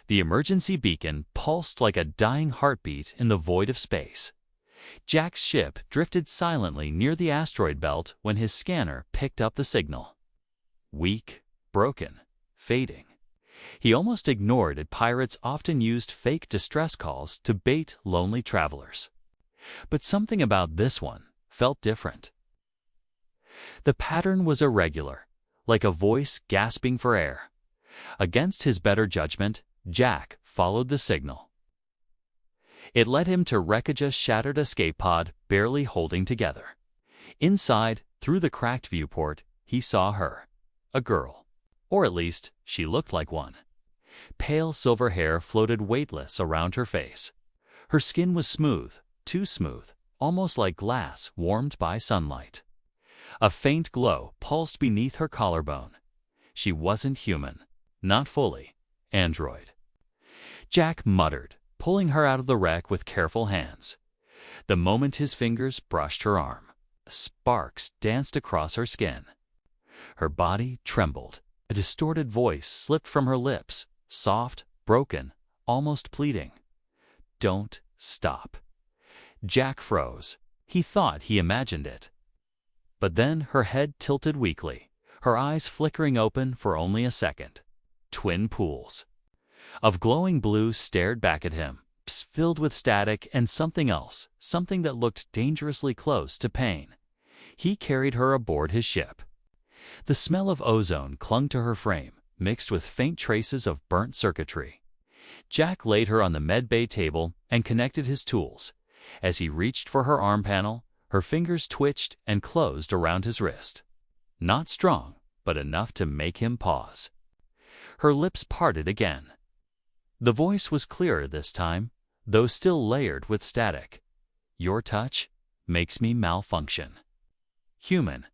The emergency beacon pulsed like a dying heartbeat in the void of space. Jack's ship drifted silently near the asteroid belt when his scanner picked up the signal. Weak, broken, fading. He almost ignored it. Pirates often used fake distress calls to bait lonely travelers. But something about this one felt different. The pattern was irregular, like a voice gasping for air. Against his better judgment, Jack followed the signal. It led him to wreckage's shattered escape pod, barely holding together. Inside, through the cracked viewport, he saw her. A girl. Or at least, she looked like one. Pale silver hair floated weightless around her face. Her skin was smooth, too smooth, almost like glass warmed by sunlight. A faint glow pulsed beneath her collarbone. She wasn't human. Not fully. Android. Jack muttered, pulling her out of the wreck with careful hands. The moment his fingers brushed her arm, sparks danced across her skin. Her body trembled. A distorted voice slipped from her lips, soft, broken, almost pleading. "Don't stop." Jack froze. He thought he imagined it. But then her head tilted weakly, her eyes flickering open for only a second. Twin pools of glowing blue stared back at him, filled with static and something else, something that looked dangerously close to pain. He carried her aboard his ship. The smell of ozone clung to her frame, mixed with faint traces of burnt circuitry. Jack laid her on the medbay table and connected his tools. As he reached for her arm panel, her fingers twitched and closed around his wrist. Not strong, but enough to make him pause. Her lips parted again. The voice was clearer this time, though still layered with static. "Your touch makes me malfunction." Human.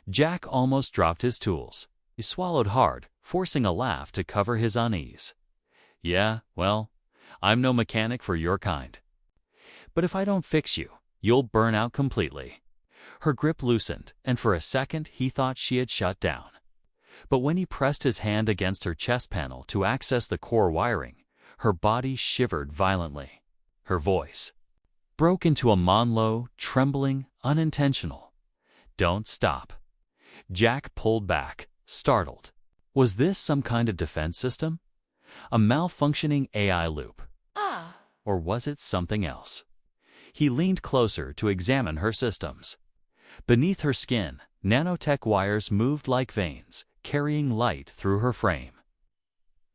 Jack almost dropped his tools. He swallowed hard, forcing a laugh to cover his unease. "Yeah, well, I'm no mechanic for your kind. But if I don't fix you, you'll burn out completely." Her grip loosened, and for a second he thought she had shut down. But when he pressed his hand against her chest panel to access the core wiring, her body shivered violently. Her voice broke into a monologue, trembling, unintentional. "Don't stop." Jack pulled back, startled. Was this some kind of defense system? A malfunctioning AI loop? Or was it something else? He leaned closer to examine her systems. Beneath her skin, nanotech wires moved like veins, carrying light through her frame.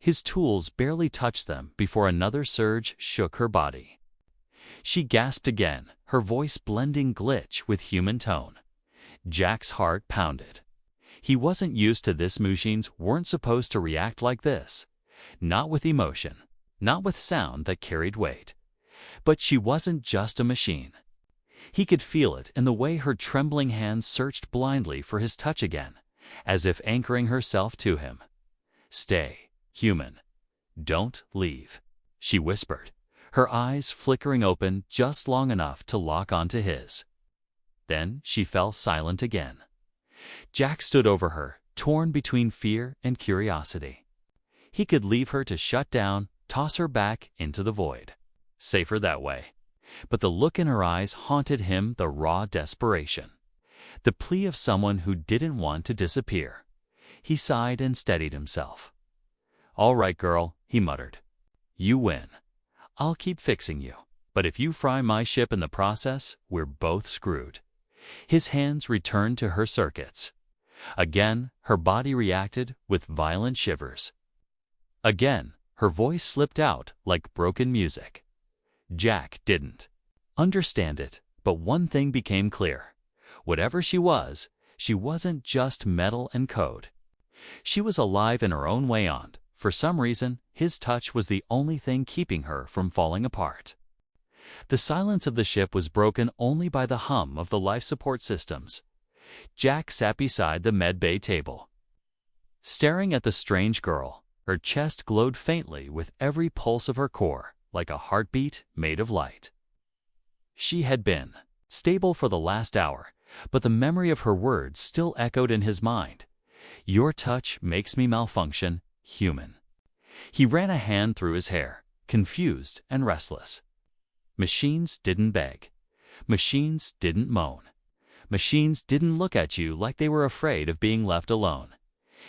His tools barely touched them before another surge shook her body. She gasped again, her voice blending glitch with human tone. Jack's heart pounded. He wasn't used to this. Machines weren't supposed to react like this. Not with emotion, not with sound that carried weight. But she wasn't just a machine. He could feel it in the way her trembling hands searched blindly for his touch again, as if anchoring herself to him. "Stay, human. Don't leave," she whispered, her eyes flickering open just long enough to lock onto his. Then she fell silent again. Jack stood over her, torn between fear and curiosity. He could leave her to shut down, toss her back into the void. Safer that way. But the look in her eyes haunted him, the raw desperation. The plea of someone who didn't want to disappear. He sighed and steadied himself. "All right, girl," he muttered. "You win. I'll keep fixing you. But if you fry my ship in the process, we're both screwed." His hands returned to her circuits. Again, her body reacted with violent shivers. Again, her voice slipped out like broken music. Jack didn't understand it, but one thing became clear. Whatever she wasn't just metal and code. She was alive in her own way. For some reason, his touch was the only thing keeping her from falling apart. The silence of the ship was broken only by the hum of the life support systems. Jack sat beside the medbay table, staring at the strange girl. Her chest glowed faintly with every pulse of her core, like a heartbeat made of light. She had been stable for the last hour, but the memory of her words still echoed in his mind. "Your touch makes me malfunction, human." He ran a hand through his hair, confused and restless. Machines didn't beg. Machines didn't moan. Machines didn't look at you like they were afraid of being left alone.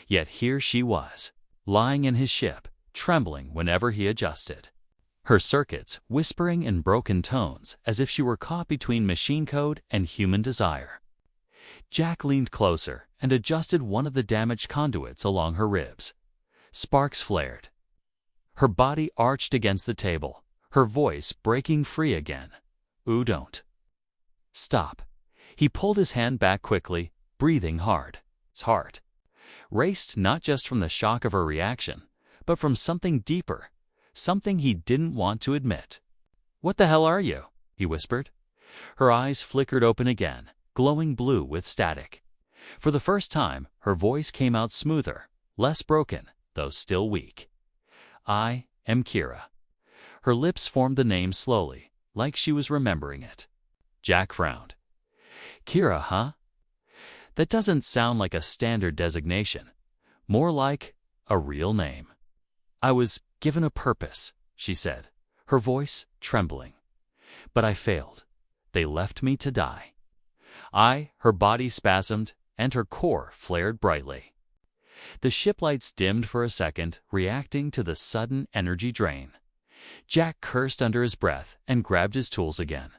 Yet here she was, lying in his ship, trembling whenever he adjusted. Her circuits whispering in broken tones as if she were caught between machine code and human desire. Jack leaned closer and adjusted one of the damaged conduits along her ribs. Sparks flared. Her body arched against the table, her voice breaking free again. "Ooh, don't. Stop." He pulled his hand back quickly, breathing hard. His heart raced not just from the shock of her reaction, but from something deeper, something he didn't want to admit. "What the hell are you?" he whispered. Her eyes flickered open again, glowing blue with static. For the first time, her voice came out smoother, less broken, though still weak. "I am Kira." Her lips formed the name slowly, like she was remembering it. Jack frowned. "Kira, huh? That doesn't sound like a standard designation. More like a real name." "I was given a purpose," she said, her voice trembling. "But I failed. They left me to die." Her body spasmed, and her core flared brightly. The ship lights dimmed for a second, reacting to the sudden energy drain. Jack cursed under his breath and grabbed his tools again.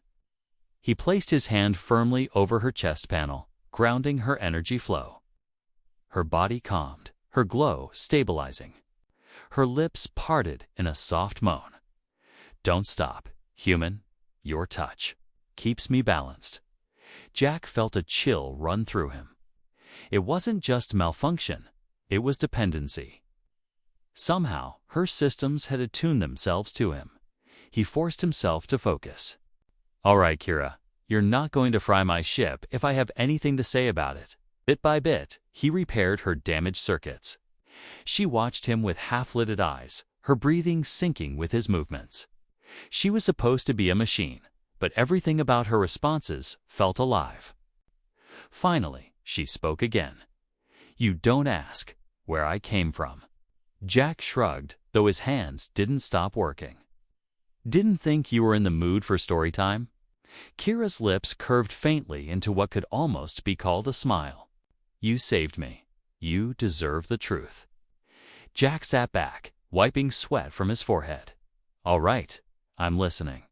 He placed his hand firmly over her chest panel, grounding her energy flow. Her body calmed, her glow stabilizing. Her lips parted in a soft moan. "Don't stop, human. Your touch keeps me balanced." Jack felt a chill run through him. It wasn't just malfunction, it was dependency. Somehow, her systems had attuned themselves to him. He forced himself to focus. "All right, Kira, you're not going to fry my ship if I have anything to say about it." Bit by bit, he repaired her damaged circuits. She watched him with half-lidded eyes, her breathing syncing with his movements. She was supposed to be a machine, but everything about her responses felt alive. Finally, she spoke again. "You don't ask where I came from." Jack shrugged, though his hands didn't stop working. "Didn't think you were in the mood for story time?" Kira's lips curved faintly into what could almost be called a smile. "You saved me. You deserve the truth." Jack sat back, wiping sweat from his forehead. "All right, I'm listening."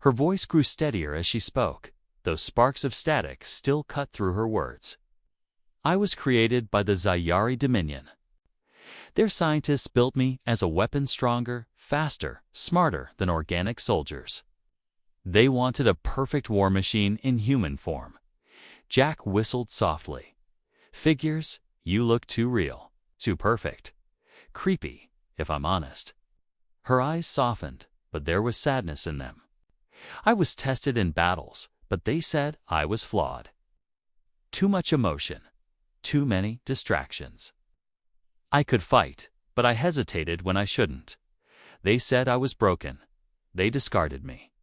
Her voice grew steadier as she spoke, though sparks of static still cut through her words. "I was created by the Zyari Dominion. Their scientists built me as a weapon stronger, faster, smarter than organic soldiers. They wanted a perfect war machine in human form." Jack whistled softly. "Figures, you look too real, too perfect. Creepy, if I'm honest." Her eyes softened, but there was sadness in them. "I was tested in battles, but they said I was flawed. Too much emotion, too many distractions. I could fight, but I hesitated when I shouldn't. They said I was broken. They discarded me."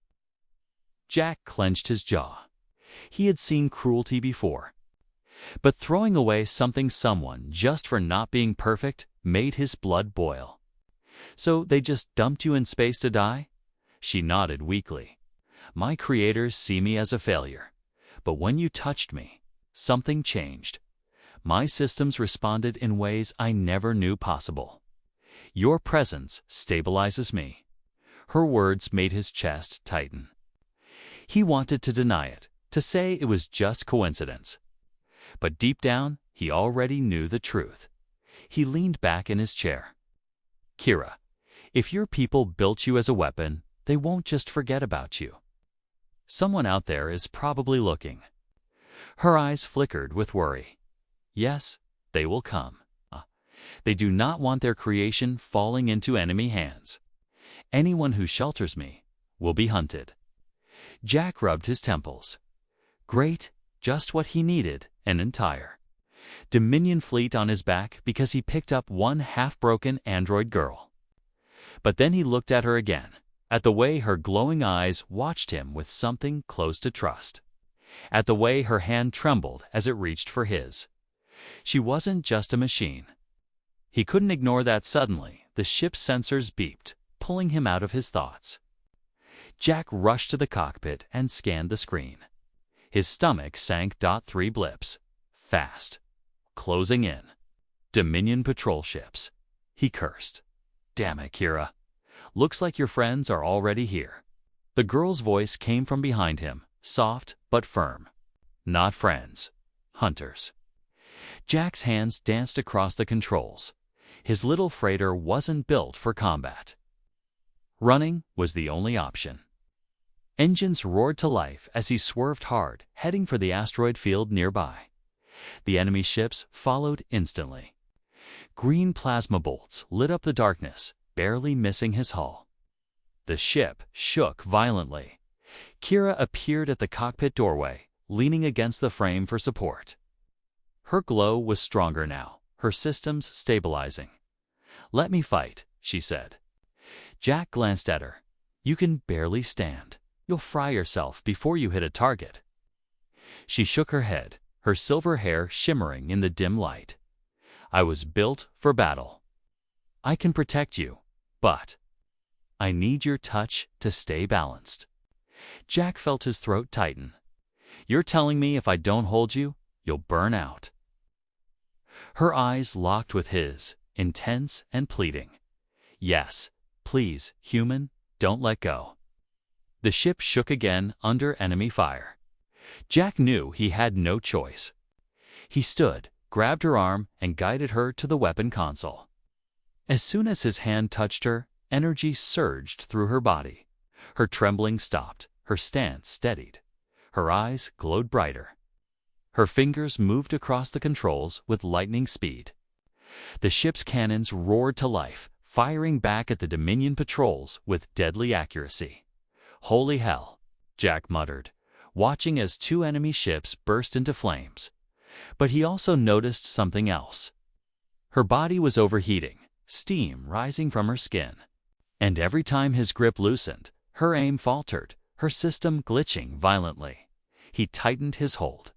Jack clenched his jaw. He had seen cruelty before. But throwing away someone just for not being perfect made his blood boil. "So they just dumped you in space to die?" She nodded weakly. "My creators see me as a failure. But when you touched me, something changed. My systems responded in ways I never knew possible. Your presence stabilizes me." Her words made his chest tighten. He wanted to deny it, to say it was just coincidence. But deep down, he already knew the truth. He leaned back in his chair. "Kira, if your people built you as a weapon, they won't just forget about you. Someone out there is probably looking." Her eyes flickered with worry. "Yes, they will come. They do not want their creation falling into enemy hands. Anyone who shelters me will be hunted." Jack rubbed his temples. Great, just what he needed, an entire Dominion fleet on his back because he picked up one half-broken android girl. But then he looked at her again, at the way her glowing eyes watched him with something close to trust, at the way her hand trembled as it reached for his. She wasn't just a machine. He couldn't ignore that suddenly, The ship's sensors beeped, pulling him out of his thoughts. Jack rushed to the cockpit and scanned the screen. His stomach sank. 3 blips. Fast. Closing in. Dominion patrol ships. He cursed. Damn it, Kira. Looks like your friends are already here. The girl's voice came from behind him, soft but firm. Not friends. Hunters. Jack's hands danced across the controls. His little freighter wasn't built for combat. Running was the only option. Engines roared to life as he swerved hard, heading for the asteroid field nearby. The enemy ships followed instantly. Green plasma bolts lit up the darkness, barely missing his hull. The ship shook violently. Kira appeared at the cockpit doorway, leaning against the frame for support. Her glow was stronger now, her systems stabilizing. "Let me fight," she said. Jack glanced at her. "You can barely stand. You'll fry yourself before you hit a target." She shook her head, her silver hair shimmering in the dim light. "I was built for battle. I can protect you, but I need your touch to stay balanced." Jack felt his throat tighten. "You're telling me if I don't hold you, you'll burn out?" Her eyes locked with his, intense and pleading. "Yes, please, human, don't let go." The ship shook again under enemy fire. Jack knew he had no choice. He stood, grabbed her arm, and guided her to the weapon console. As soon as his hand touched her, energy surged through her body. Her trembling stopped, her stance steadied. Her eyes glowed brighter. Her fingers moved across the controls with lightning speed. The ship's cannons roared to life, firing back at the Dominion patrols with deadly accuracy. "Holy hell," Jack muttered, watching as 2 enemy ships burst into flames. But he also noticed something else. Her body was overheating, steam rising from her skin. And every time his grip loosened, her aim faltered, her system glitching violently. He tightened his hold.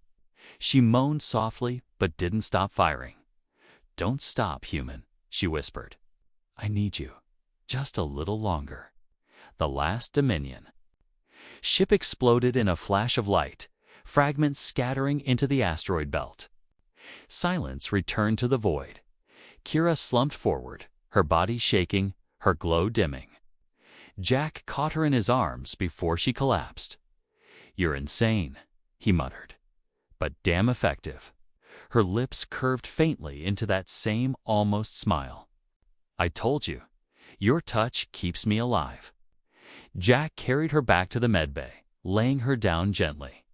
She moaned softly but didn't stop firing. "Don't stop, human," she whispered. "I need you. Just a little longer." The last Dominion. Ship exploded in a flash of light, fragments scattering into the asteroid belt. Silence returned to the void. Kira slumped forward, her body shaking, her glow dimming. Jack caught her in his arms before she collapsed. "You're insane," he muttered. "But damn effective." Her lips curved faintly into that same almost smile. "I told you, your touch keeps me alive." Jack carried her back to the medbay, laying her down gently.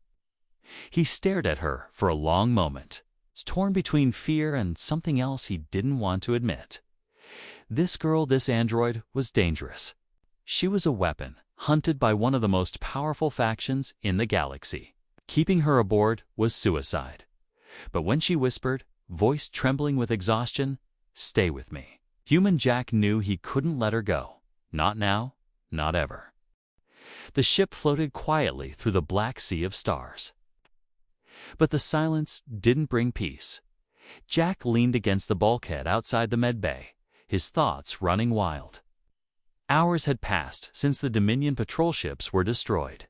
He stared at her for a long moment, torn between fear and something else he didn't want to admit. This girl, this android, was dangerous. She was a weapon, hunted by one of the most powerful factions in the galaxy. Keeping her aboard was suicide. But when she whispered, voice trembling with exhaustion, "Stay with me," human Jack knew he couldn't let her go. Not now, not ever. The ship floated quietly through the black sea of stars. But the silence didn't bring peace. Jack leaned against the bulkhead outside the medbay, his thoughts running wild. Hours had passed since the Dominion patrol ships were destroyed.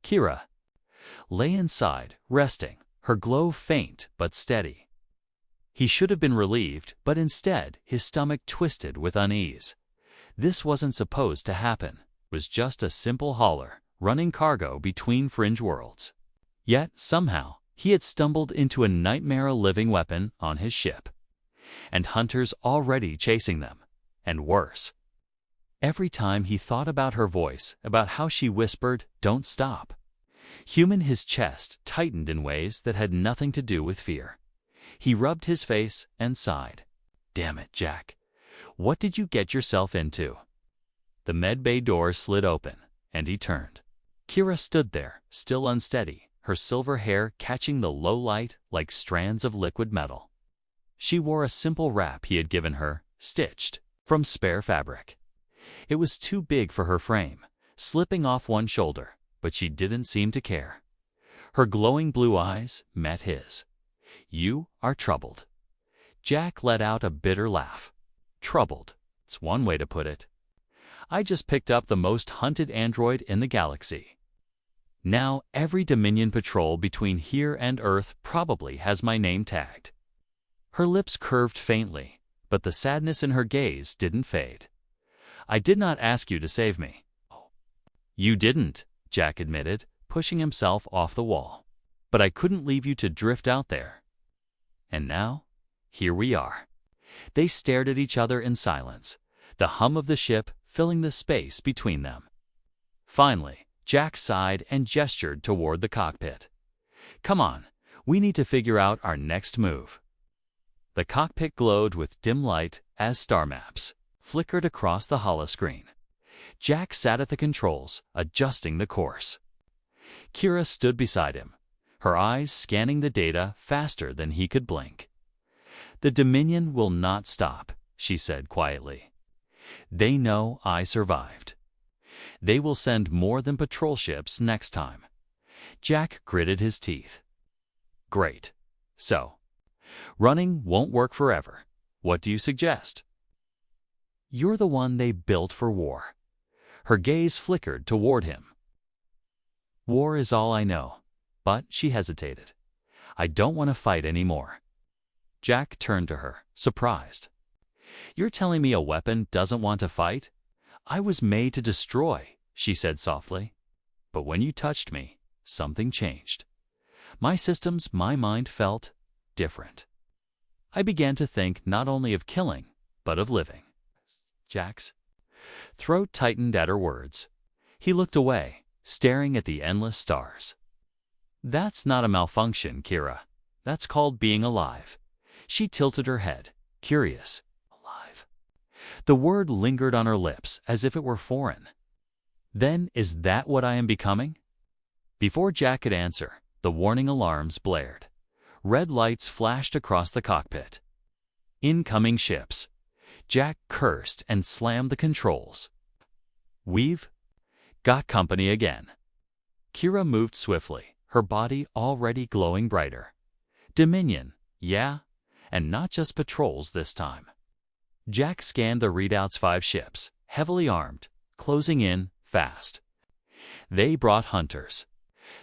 Kira lay inside, resting, her glow faint but steady. He should have been relieved, but instead his stomach twisted with unease. This wasn't supposed to happen. It was just a simple hauler, running cargo between fringe worlds. Yet, somehow, he had stumbled into a nightmare living weapon on his ship. And hunters already chasing them. And worse. Every time he thought about her voice, about how she whispered, "Don't stop." Human, his chest tightened in ways that had nothing to do with fear. He rubbed his face and sighed. "Damn it, Jack. What did you get yourself into?" The medbay door slid open, and he turned. Kira stood there, still unsteady, her silver hair catching the low light like strands of liquid metal. She wore a simple wrap he had given her, stitched from spare fabric. It was too big for her frame, slipping off one shoulder, but she didn't seem to care. Her glowing blue eyes met his. "You are troubled." Jack let out a bitter laugh. "Troubled? It's one way to put it. I just picked up the most hunted android in the galaxy. Now every Dominion patrol between here and Earth probably has my name tagged." Her lips curved faintly, but the sadness in her gaze didn't fade. "I did not ask you to save me." "You didn't," Jack admitted, pushing himself off the wall. "But I couldn't leave you to drift out there. And now, here we are." They stared at each other in silence, the hum of the ship filling the space between them. Finally, Jack sighed and gestured toward the cockpit. "Come on, we need to figure out our next move." The cockpit glowed with dim light as star maps flickered across the holoscreen. Jack sat at the controls, adjusting the course. Kira stood beside him, her eyes scanning the data faster than he could blink. "The Dominion will not stop," she said quietly. "They know I survived. They will send more than patrol ships next time." Jack gritted his teeth. "Great. So, running won't work forever. What do you suggest?" "You're the one they built for war." Her gaze flickered toward him. "War is all I know." But she hesitated. "I don't want to fight anymore." Jack turned to her, surprised. "You're telling me a weapon doesn't want to fight? I was made to destroy," she said softly. "But when you touched me, something changed. My systems, my mind felt different. I began to think not only of killing, but of living." Jack's throat tightened at her words. He looked away, staring at the endless stars. "That's not a malfunction, Kira. That's called being alive." She tilted her head, curious. "Alive?" The word lingered on her lips as if it were foreign. "Then is that what I am becoming?" Before Jack could answer, the warning alarms blared. Red lights flashed across the cockpit. "Incoming ships." Jack cursed and slammed the controls. "We've got company again." Kira moved swiftly, her body already glowing brighter. "Dominion, yeah? And not just patrols this time." Jack scanned the readout's 5 ships, heavily armed, closing in fast. They brought hunters.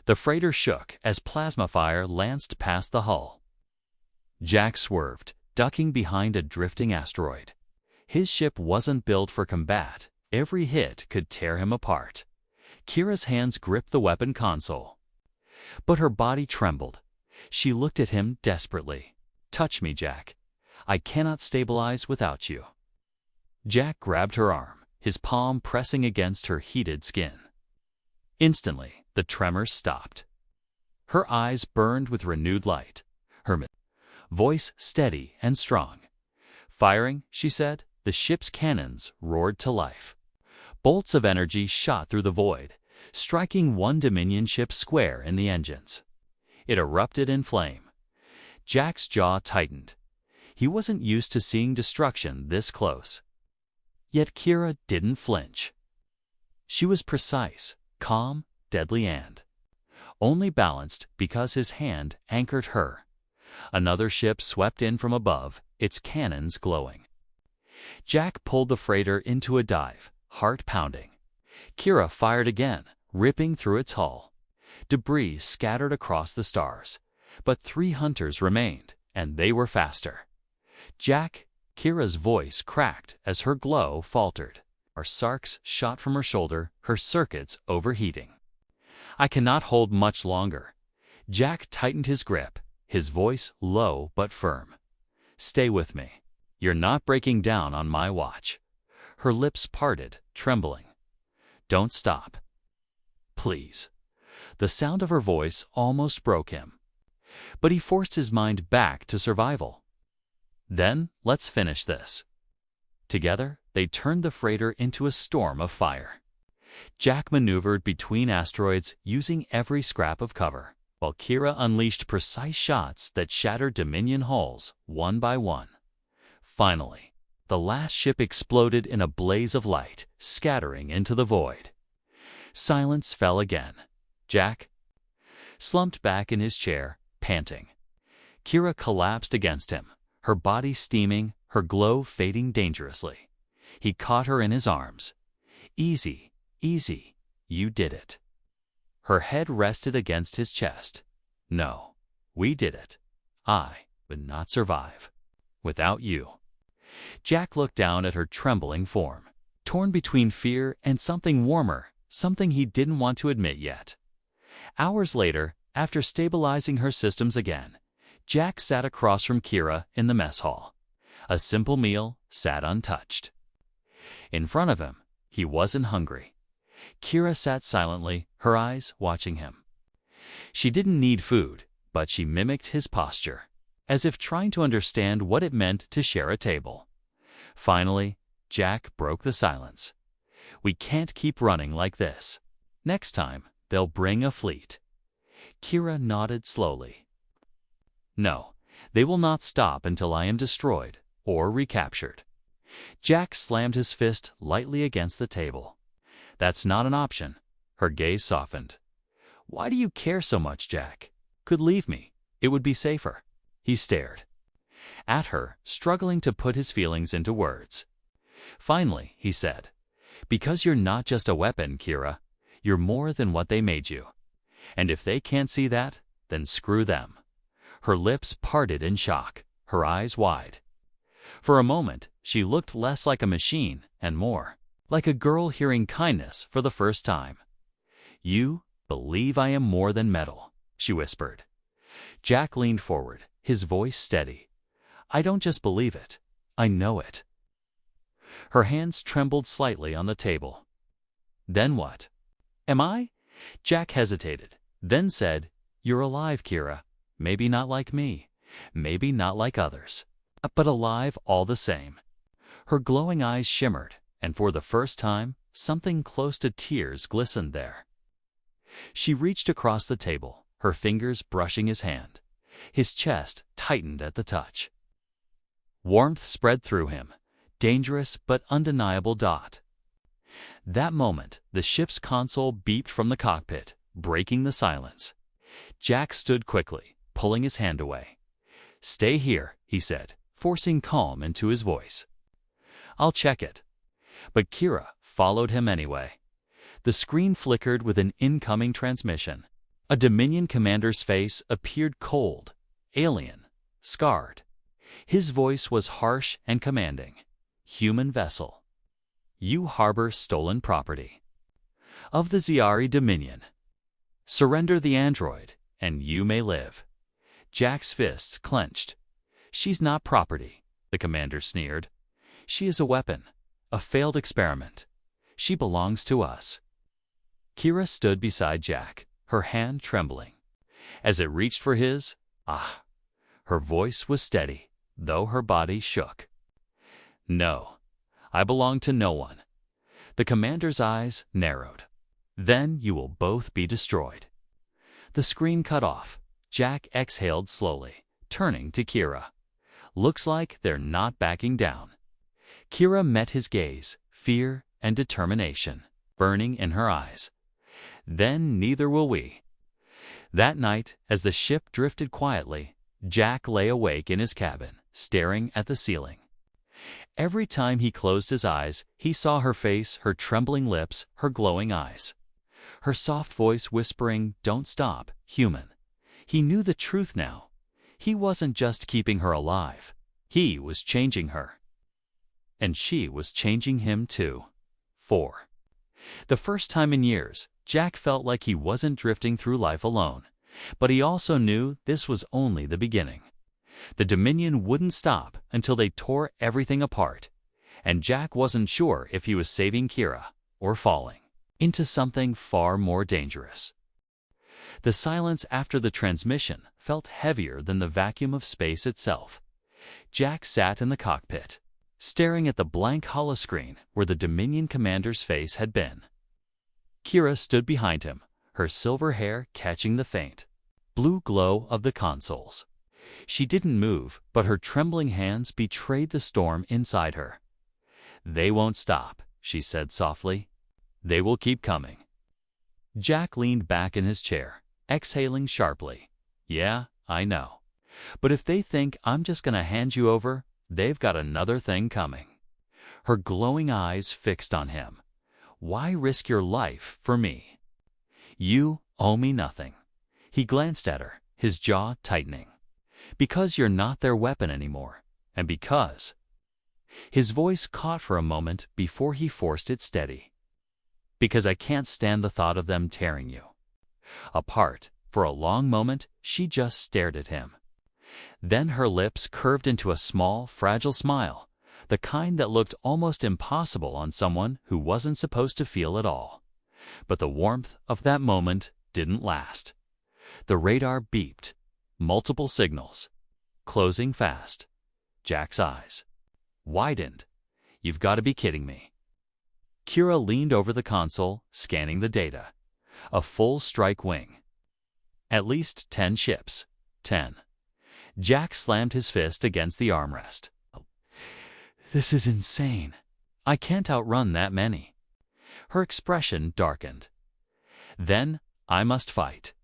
The freighter shook as plasma fire lanced past the hull. Jack swerved, ducking behind a drifting asteroid. His ship wasn't built for combat. Every hit could tear him apart. Kira's hands gripped the weapon console. But her body trembled. She looked at him desperately. "Touch me, Jack. I cannot stabilize without you." Jack grabbed her arm, his palm pressing against her heated skin. Instantly, the tremors stopped. Her eyes burned with renewed light, her voice steady and strong. "Firing," she said. The ship's cannons roared to life. Bolts of energy shot through the void, striking one Dominion ship square in the engines. It erupted in flame. Jack's jaw tightened. He wasn't used to seeing destruction this close. Yet Kira didn't flinch. She was precise, calm, deadly, and only balanced because his hand anchored her. Another ship swept in from above, its cannons glowing. Jack pulled the freighter into a dive, heart pounding. Kira fired again, ripping through its hull. Debris scattered across the stars, but 3 hunters remained, and they were faster. "Jack," Kira's voice cracked as her glow faltered. Her sarks shot from her shoulder, her circuits overheating. "I cannot hold much longer." Jack tightened his grip, his voice low but firm. "Stay with me. You're not breaking down on my watch." Her lips parted, trembling. "Don't stop. Please." The sound of her voice almost broke him. But he forced his mind back to survival. "Then, let's finish this." Together, they turned the freighter into a storm of fire. Jack maneuvered between asteroids using every scrap of cover, while Kira unleashed precise shots that shattered Dominion hulls one by one. Finally, the last ship exploded in a blaze of light, scattering into the void. Silence fell again. Jack slumped back in his chair, panting. Kira collapsed against him, her body steaming, her glow fading dangerously. He caught her in his arms. Easy, easy, you did it. Her head rested against his chest. No, we did it. I would not survive without you. Jack looked down at her trembling form, torn between fear and something warmer, something he didn't want to admit yet. Hours later, after stabilizing her systems again, Jack sat across from Kira in the mess hall. A simple meal sat untouched. In front of him, he wasn't hungry. Kira sat silently, her eyes watching him. She didn't need food, but she mimicked his posture, as if trying to understand what it meant to share a table. Finally, Jack broke the silence. We can't keep running like this. Next time, they'll bring a fleet. Kira nodded slowly. No, they will not stop until I am destroyed or recaptured. Jack slammed his fist lightly against the table. That's not an option. Her gaze softened. Why do you care so much, Jack? Could leave me. It would be safer. He stared at her, struggling to put his feelings into words. Finally, he said, because you're not just a weapon, Kira. You're more than what they made you. And if they can't see that, then screw them. Her lips parted in shock, her eyes wide. For a moment, she looked less like a machine and more like a girl hearing kindness for the first time. You believe I am more than metal, she whispered. Jack leaned forward, his voice steady. I don't just believe it, I know it. Her hands trembled slightly on the table. Then what? Am I? Jack hesitated, then said, You're alive, Kira. Maybe not like me, maybe not like others, but alive all the same. Her glowing eyes shimmered, and for the first time, something close to tears glistened there. She reached across the table, her fingers brushing his hand. His chest tightened at the touch. Warmth spread through him, dangerous but undeniable dot. That moment, the ship's console beeped from the cockpit, breaking the silence. Jack stood quickly, pulling his hand away. Stay here, he said, forcing calm into his voice. I'll check it. But Kira followed him anyway. The screen flickered with an incoming transmission. A Dominion commander's face appeared cold, alien, scarred. His voice was harsh and commanding. Human vessel. You harbor stolen property of the Ziari Dominion. Surrender the android, and you may live. Jack's fists clenched. She's not property, the commander sneered. She is a weapon, a failed experiment. She belongs to us. Kira stood beside Jack, her hand trembling. As it reached for his, her voice was steady, though her body shook. No, I belong to no one. The commander's eyes narrowed. Then you will both be destroyed. The screen cut off. Jack exhaled slowly, turning to Kira. Looks like they're not backing down. Kira met his gaze, fear and determination burning in her eyes. Then neither will we. That night, as the ship drifted quietly, Jack lay awake in his cabin, staring at the ceiling. Every time he closed his eyes, he saw her face, her trembling lips, her glowing eyes. Her soft voice whispering, "Don't stop, human." He knew the truth now. He wasn't just keeping her alive. He was changing her. And she was changing him too. 4. The first time in years, Jack felt like he wasn't drifting through life alone. But he also knew this was only the beginning. The Dominion wouldn't stop until they tore everything apart. And Jack wasn't sure if he was saving Kira or falling into something far more dangerous. The silence after the transmission felt heavier than the vacuum of space itself. Jack sat in the cockpit, staring at the blank holoscreen where the Dominion commander's face had been. Kira stood behind him, her silver hair catching the faint blue glow of the consoles. She didn't move, but her trembling hands betrayed the storm inside her. "They won't stop," she said softly. "They will keep coming." Jack leaned back in his chair, exhaling sharply. "Yeah, I know. But if they think I'm just going to hand you over, they've got another thing coming." her glowing eyes fixed on him. "Why risk your life for me? You owe me nothing." He glanced at her, his jaw tightening. "Because you're not their weapon anymore, and because—" His voice caught for a moment before he forced it steady. "Because I can't stand the thought of them tearing you apart." For a long moment, she just stared at him. Then her lips curved into a small, fragile smile, the kind that looked almost impossible on someone who wasn't supposed to feel at all. But the warmth of that moment didn't last. The radar beeped. Multiple signals. Closing fast. Jack's eyes widened. "You've got to be kidding me." Kira leaned over the console, scanning the data. A full strike wing. At least 10 ships. 10. Jack slammed his fist against the armrest. "This is insane. I can't outrun that many." Her expression darkened. "Then I must fight."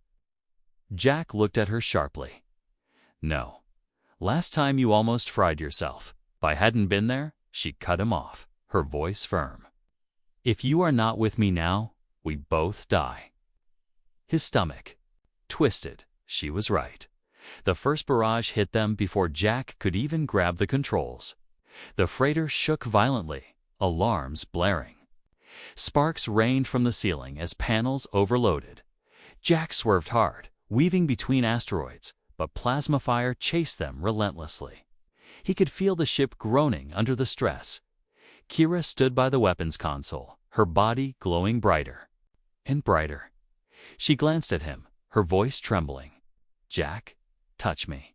Jack looked at her sharply. "No. Last time you almost fried yourself. If I hadn't been there," she cut him off, her voice firm. "If you are not with me now, we both die." His stomach twisted. She was right. The first barrage hit them before Jack could even grab the controls. The freighter shook violently, alarms blaring. Sparks rained from the ceiling as panels overloaded. Jack swerved hard, weaving between asteroids, but plasma fire chased them relentlessly. He could feel the ship groaning under the stress. Kira stood by the weapons console, her body glowing brighter and brighter. She glanced at him, her voice trembling. "Jack, touch me."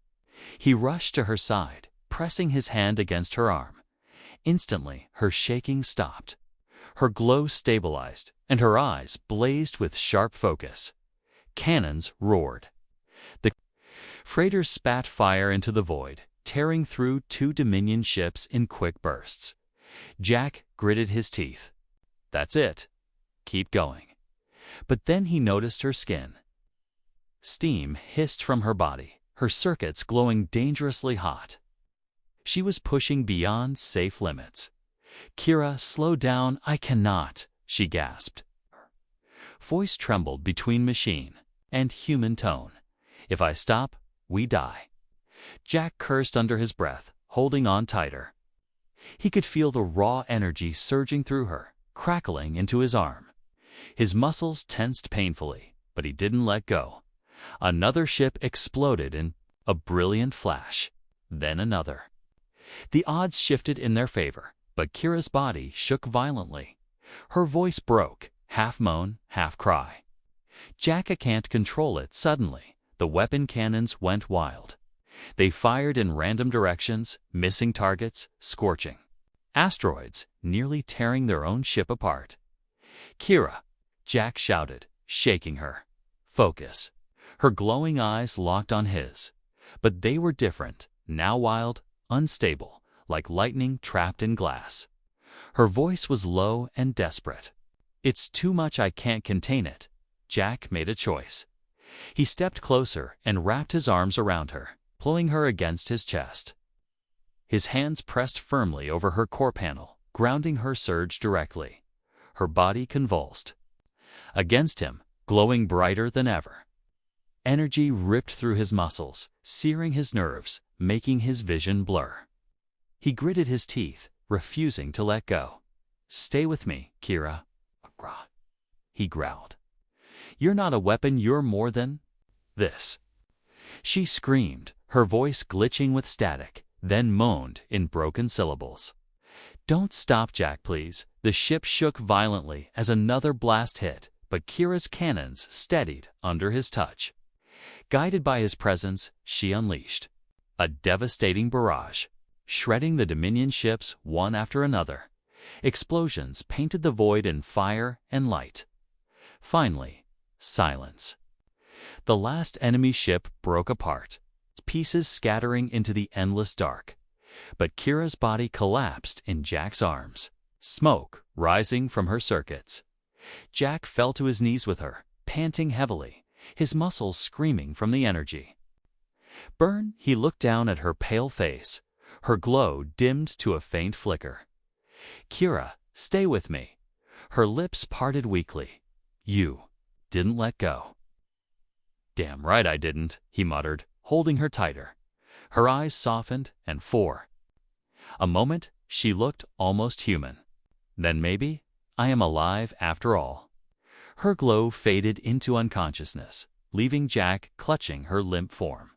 He rushed to her side, pressing his hand against her arm. Instantly, her shaking stopped. Her glow stabilized, and her eyes blazed with sharp focus. Cannons roared. The freighter spat fire into the void, tearing through 2 Dominion ships in quick bursts. Jack gritted his teeth. "That's it. Keep going." But then he noticed her skin. Steam hissed from her body, her circuits glowing dangerously hot. She was pushing beyond safe limits. "Kira, slow down. I cannot," she gasped. Voice trembled between machine and human tone. "If I stop, we die." Jack cursed under his breath, holding on tighter. He could feel the raw energy surging through her, crackling into his arm. His muscles tensed painfully, but he didn't let go. Another ship exploded in a brilliant flash, then another. The odds shifted in their favor, but Kira's body shook violently. Her voice broke, half moan, half cry. Jack can't control it. Suddenly, the weapon cannons went wild. They fired in random directions, missing targets, scorching asteroids, nearly tearing their own ship apart. "Kira!" Jack shouted, shaking her. "Focus." Her glowing eyes locked on his. But they were different, now wild, unstable, like lightning trapped in glass. Her voice was low and desperate. "It's too much. I can't contain it." Jack made a choice. He stepped closer and wrapped his arms around her, pulling her against his chest. His hands pressed firmly over her core panel, grounding her surge directly. Her body convulsed. Against him, glowing brighter than ever. Energy ripped through his muscles, searing his nerves, making his vision blur. He gritted his teeth, refusing to let go. "Stay with me, Kira," he growled. "You're not a weapon. You're more than this." She screamed, her voice glitching with static, then moaned in broken syllables. "Don't stop, Jack, please." The ship shook violently as another blast hit, but Kira's cannons steadied under his touch. Guided by his presence, she unleashed a devastating barrage, shredding the Dominion ships one after another. Explosions painted the void in fire and light. Finally, silence. The last enemy ship broke apart, pieces scattering into the endless dark. But Kira's body collapsed in Jack's arms, smoke rising from her circuits. Jack fell to his knees with her, panting heavily, his muscles screaming from the energy. "Burn," he looked down at her pale face, her glow dimmed to a faint flicker. Kira, stay with me. Her lips parted weakly. You didn't let go. Damn right I didn't, he muttered, holding her tighter. Her eyes softened, and for a moment she looked almost human. Then maybe I am alive after all. Her glow faded into unconsciousness, leaving Jack clutching her limp form.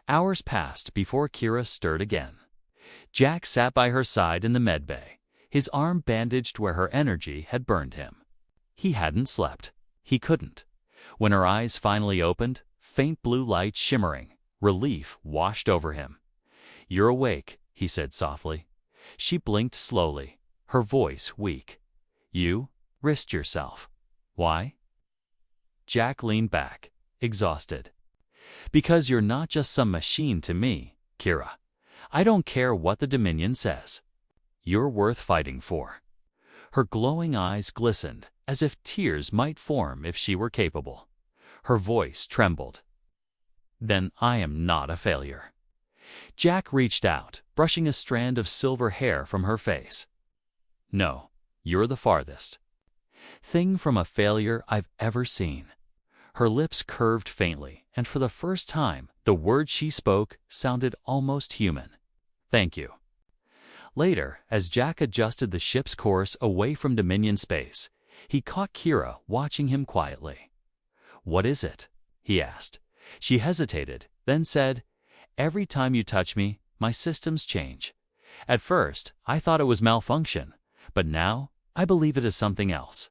Hours passed before Kira stirred again. Jack sat by her side in the medbay, his arm bandaged where her energy had burned him. He hadn't slept. He couldn't. When her eyes finally opened, faint blue light shimmering, relief washed over him. "You're awake," he said softly. She blinked slowly, her voice weak. "You risked yourself. Why?" Jack leaned back, exhausted. "Because you're not just some machine to me, Kira. I don't care what the Dominion says. You're worth fighting for." Her glowing eyes glistened, as if tears might form if she were capable. Her voice trembled. "Then I am not a failure." Jack reached out, brushing a strand of silver hair from her face. "No, you're the farthest thing from a failure I've ever seen." Her lips curved faintly, and for the first time, the words she spoke sounded almost human. "Thank you." Later, as Jack adjusted the ship's course away from Dominion space, he caught Kira watching him quietly. "What is it?" he asked. She hesitated, then said, "Every time you touch me, my systems change. At first, I thought it was malfunction, but now I believe it is something else."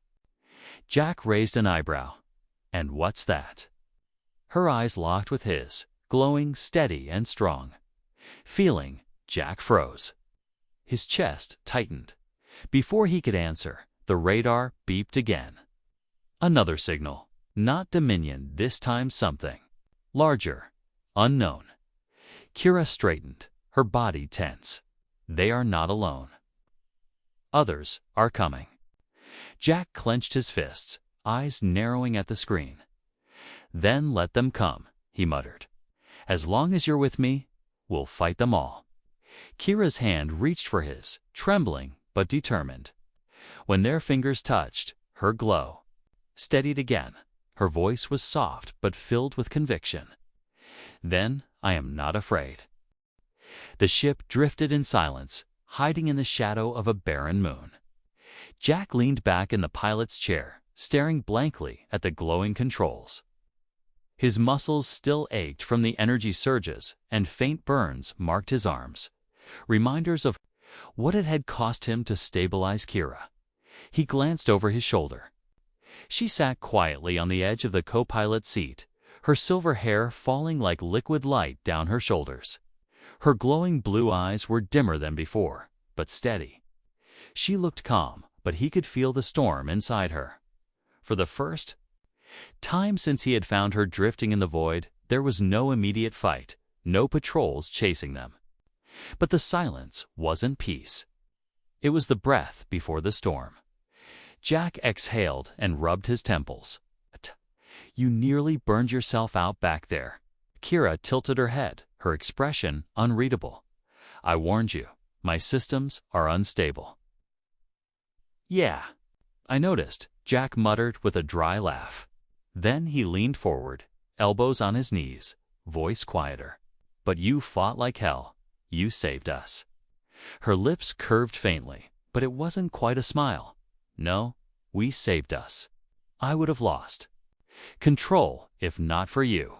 Jack raised an eyebrow. "And what's that?" Her eyes locked with his, glowing steady and strong. Feeling, Jack froze. His chest tightened. Before he could answer, the radar beeped again. Another signal. Not Dominion, this time something larger, unknown. Kira straightened, her body tense. They are not alone. Others are coming. Jack clenched his fists, eyes narrowing at the screen. "Then let them come," he muttered. "As long as you're with me, we'll fight them all." Kira's hand reached for his, trembling but determined. When their fingers touched, her glow steadied again. Her voice was soft but filled with conviction. "Then I am not afraid." The ship drifted in silence, hiding in the shadow of a barren moon. Jack leaned back in the pilot's chair, staring blankly at the glowing controls. His muscles still ached from the energy surges, and faint burns marked his arms, reminders of what it had cost him to stabilize Kira. He glanced over his shoulder. She sat quietly on the edge of the co-pilot seat, her silver hair falling like liquid light down her shoulders. Her glowing blue eyes were dimmer than before, but steady. She looked calm, but he could feel the storm inside her. For the first time since he had found her drifting in the void, there was no immediate fight, no patrols chasing them. But the silence wasn't peace. It was the breath before the storm. Jack exhaled and rubbed his temples. "You nearly burned yourself out back there." Kira tilted her head, her expression unreadable. "I warned you, my systems are unstable." "Yeah, I noticed," Jack muttered with a dry laugh. Then he leaned forward, elbows on his knees, voice quieter. "But you fought like hell. You saved us." Her lips curved faintly, but it wasn't quite a smile. "No, we saved us. I would have lost control if not for you."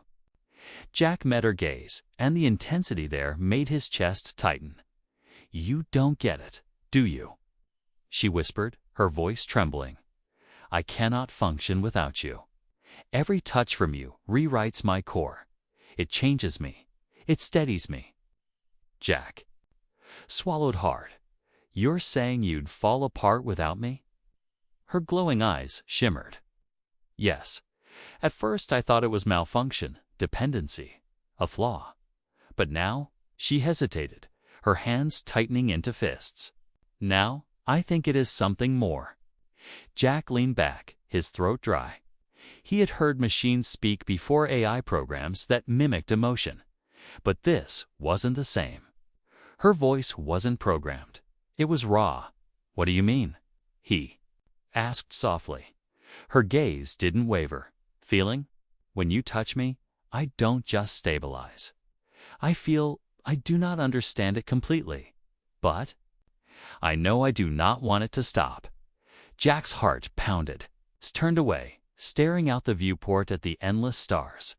Jack met her gaze, and the intensity there made his chest tighten. "You don't get it, do you?" she whispered, her voice trembling. "I cannot function without you. Every touch from you rewrites my core. It changes me. It steadies me." Jack swallowed hard. "You're saying you'd fall apart without me?" Her glowing eyes shimmered. "Yes. At first I thought it was malfunction, dependency, a flaw. But now," she hesitated, her hands tightening into fists. "Now, I think it is something more." Jack leaned back, his throat dry. He had heard machines speak before, AI programs that mimicked emotion. But this wasn't the same. Her voice wasn't programmed. It was raw, What do you mean? He asked softly. Her gaze didn't waver. Feeling? When you touch me, I don't just stabilize. I feel I do not understand it completely. But I know I do not want it to stop. Jack's heart pounded. He turned away, staring out the viewport at the endless stars.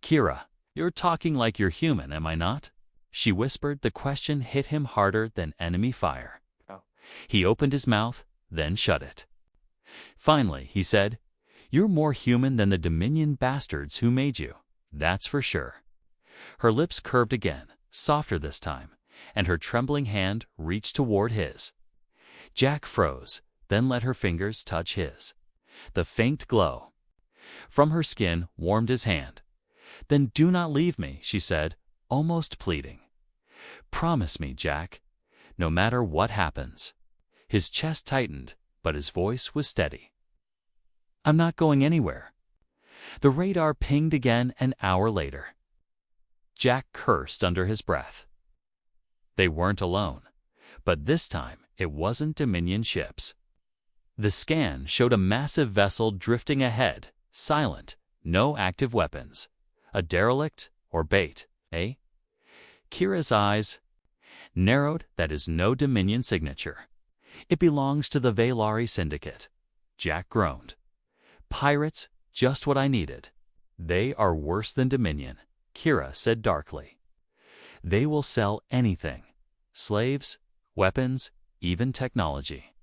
Kira, you're talking like you're human, am I not? She whispered. The question hit him harder than enemy fire. Oh. He opened his mouth, then shut it. Finally, he said, "You're more human than the Dominion bastards who made you. That's for sure." Her lips curved again, softer this time, and her trembling hand reached toward his. Jack froze, then let her fingers touch his. The faint glow from her skin warmed his hand. "Then do not leave me," she said, almost pleading. "Promise me, Jack, no matter what happens." His chest tightened, but his voice was steady. "I'm not going anywhere." The radar pinged again an hour later. Jack cursed under his breath. They weren't alone, but this time it wasn't Dominion ships. The scan showed a massive vessel drifting ahead, silent, no active weapons. A derelict or bait, eh? Kira's eyes narrowed. That is no Dominion signature. It belongs to the Valari Syndicate. Jack groaned. Pirates, just what I needed. They are worse than Dominion, Kira said darkly. They will sell anything. Slaves, weapons, even technology.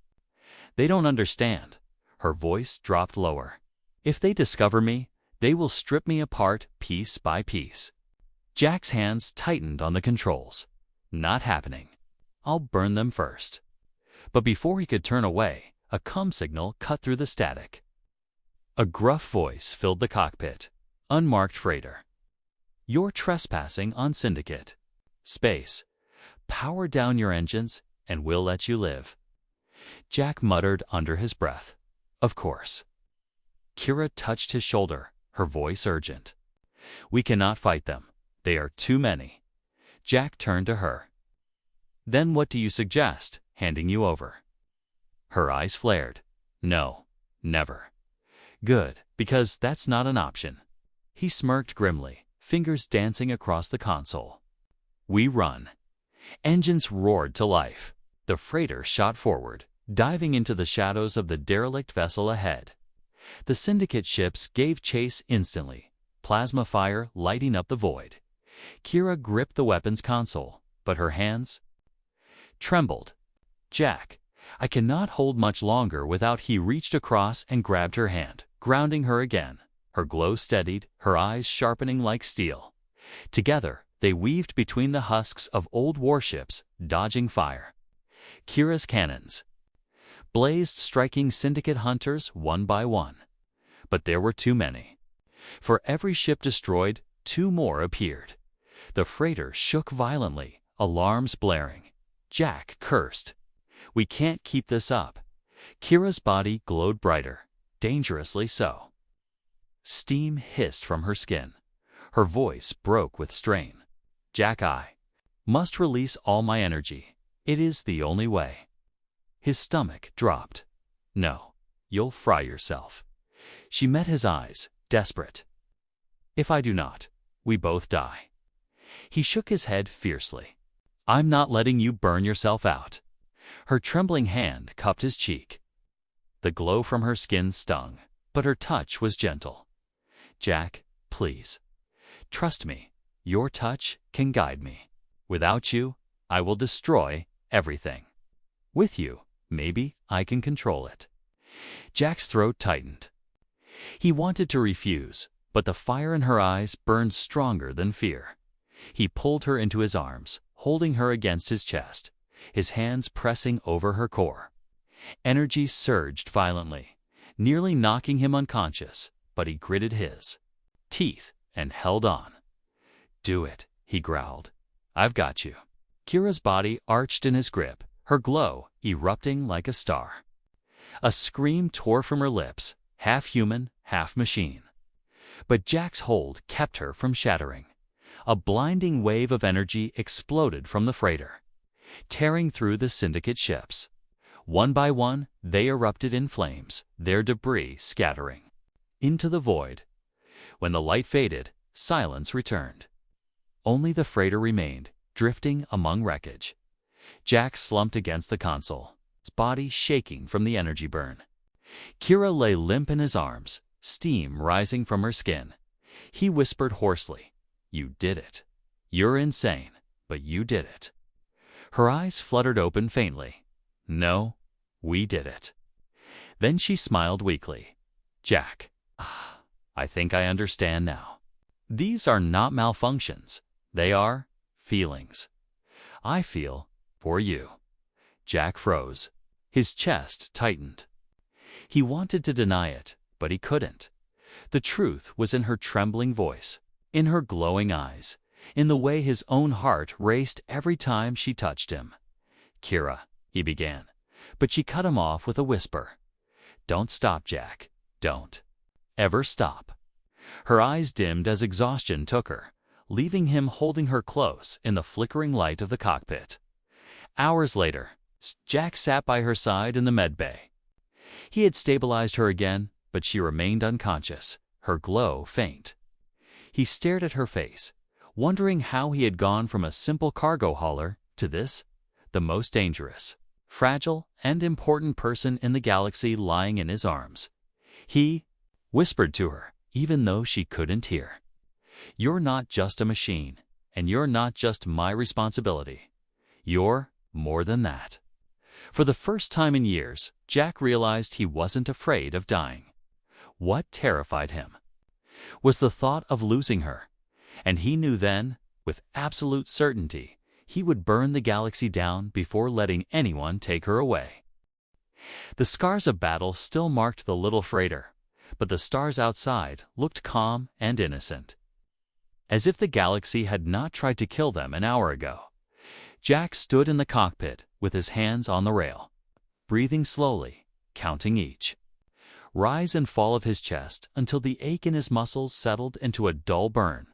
They don't understand. Her voice dropped lower. If they discover me, they will strip me apart piece by piece. Jack's hands tightened on the controls. Not happening. I'll burn them first. But before he could turn away, a comm signal cut through the static. A gruff voice filled the cockpit. Unmarked freighter. You're trespassing on Syndicate space. Power down your engines, and we'll let you live. Jack muttered under his breath. Of course. Kira touched his shoulder, her voice urgent. We cannot fight them. They are too many. Jack turned to her. Then what do you suggest, handing you over? Her eyes flared. No, never. Good, because that's not an option. He smirked grimly, fingers dancing across the console. We run. Engines roared to life. The freighter shot forward, diving into the shadows of the derelict vessel ahead. The Syndicate ships gave chase instantly, plasma fire lighting up the void. Kira gripped the weapons console, but her hands trembled. Jack, I cannot hold much longer without. He reached across and grabbed her hand, grounding her again. Her glow steadied, her eyes sharpening like steel. Together, they weaved between the husks of old warships, dodging fire. Kira's cannons blazed, striking Syndicate hunters one by one. But there were too many. For every ship destroyed, two more appeared. The freighter shook violently, alarms blaring. Jack cursed. We can't keep this up. Kira's body glowed brighter, dangerously so. Steam hissed from her skin. Her voice broke with strain. Jack, I must release all my energy. It is the only way. His stomach dropped. No, you'll fry yourself. She met his eyes, desperate. If I do not, we both die. He shook his head fiercely. I'm not letting you burn yourself out. Her trembling hand cupped his cheek. The glow from her skin stung, but her touch was gentle. Jack, please. Trust me. Your touch can guide me. Without you, I will destroy everything. With you, maybe I can control it. Jack's throat tightened. He wanted to refuse, but the fire in her eyes burned stronger than fear. He pulled her into his arms, holding her against his chest, his hands pressing over her core. Energy surged violently, nearly knocking him unconscious, but he gritted his teeth and held on. Do it, he growled. I've got you. Kira's body arched in his grip, her glow erupting like a star. A scream tore from her lips, half human, half machine. But Jack's hold kept her from shattering. A blinding wave of energy exploded from the freighter, tearing through the Syndicate ships. One by one, they erupted in flames, their debris scattering into the void. When the light faded, silence returned. Only the freighter remained, drifting among wreckage. Jack slumped against the console, his body shaking from the energy burn. Kira lay limp in his arms, steam rising from her skin. He whispered hoarsely, "You did it. You're insane, but you did it." Her eyes fluttered open faintly. "No, we did it." Then she smiled weakly. "Jack, I think I understand now. These are not malfunctions. They are feelings. I feel for you." Jack froze. His chest tightened. He wanted to deny it, but he couldn't. The truth was in her trembling voice, in her glowing eyes, in the way his own heart raced every time she touched him. "Kira," he began, but she cut him off with a whisper. "Don't stop, Jack. Don't ever stop." Her eyes dimmed as exhaustion took her, leaving him holding her close in the flickering light of the cockpit. Hours later, Jack sat by her side in the med bay. He had stabilized her again, but she remained unconscious, her glow faint. He stared at her face, wondering how he had gone from a simple cargo hauler to this, the most dangerous, fragile, and important person in the galaxy lying in his arms. He whispered to her, even though she couldn't hear. "You're not just a machine, and you're not just my responsibility. You're more than that." For the first time in years, Jack realized he wasn't afraid of dying. What terrified him was the thought of losing her, and he knew then, with absolute certainty, he would burn the galaxy down before letting anyone take her away. The scars of battle still marked the little freighter, but the stars outside looked calm and innocent, as if the galaxy had not tried to kill them an hour ago. Jack stood in the cockpit with his hands on the rail, breathing slowly, counting each rise and fall of his chest until the ache in his muscles settled into a dull burn.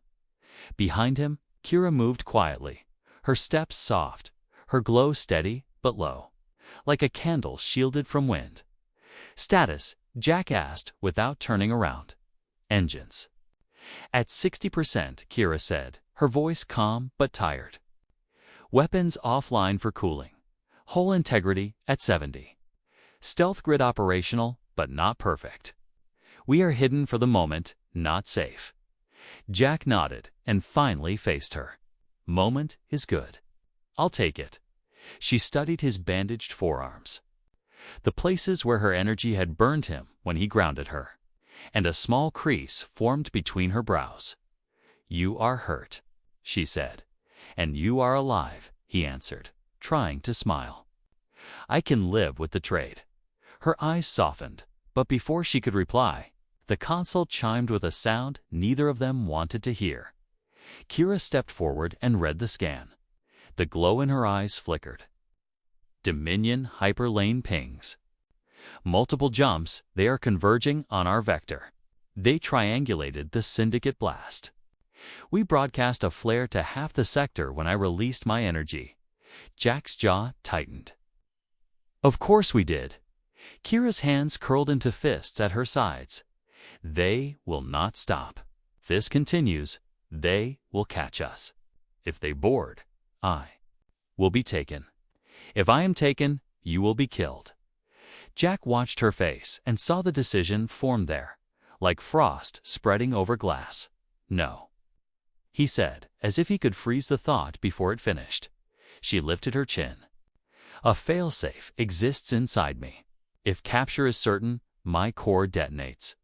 Behind him, Kira moved quietly, her steps soft, her glow steady but low, like a candle shielded from wind. "Status?" Jack asked without turning around. "Engines." "At 60%, Kira said, her voice calm but tired. "Weapons offline for cooling. Hull integrity at 70. Stealth grid operational, but not perfect. We are hidden for the moment, not safe." Jack nodded and finally faced her. "Moment is good. I'll take it." She studied his bandaged forearms, the places where her energy had burned him when he grounded her, and a small crease formed between her brows. "You are hurt," she said. "And you are alive," he answered, trying to smile. "I can live with the trade." Her eyes softened, but before she could reply, the console chimed with a sound neither of them wanted to hear. Kira stepped forward and read the scan. The glow in her eyes flickered. "Dominion hyperlane pings. Multiple jumps, they are converging on our vector." They triangulated the syndicate blast. "We broadcast a flare to half the sector when I released my energy." Jack's jaw tightened. "Of course we did." Kira's hands curled into fists at her sides. "They will not stop. If this continues, they will catch us. If they board, I will be taken. If I am taken, you will be killed." Jack watched her face and saw the decision formed there, like frost spreading over glass. "No," he said, as if he could freeze the thought before it finished. She lifted her chin. "A failsafe exists inside me. If capture is certain, my core detonates.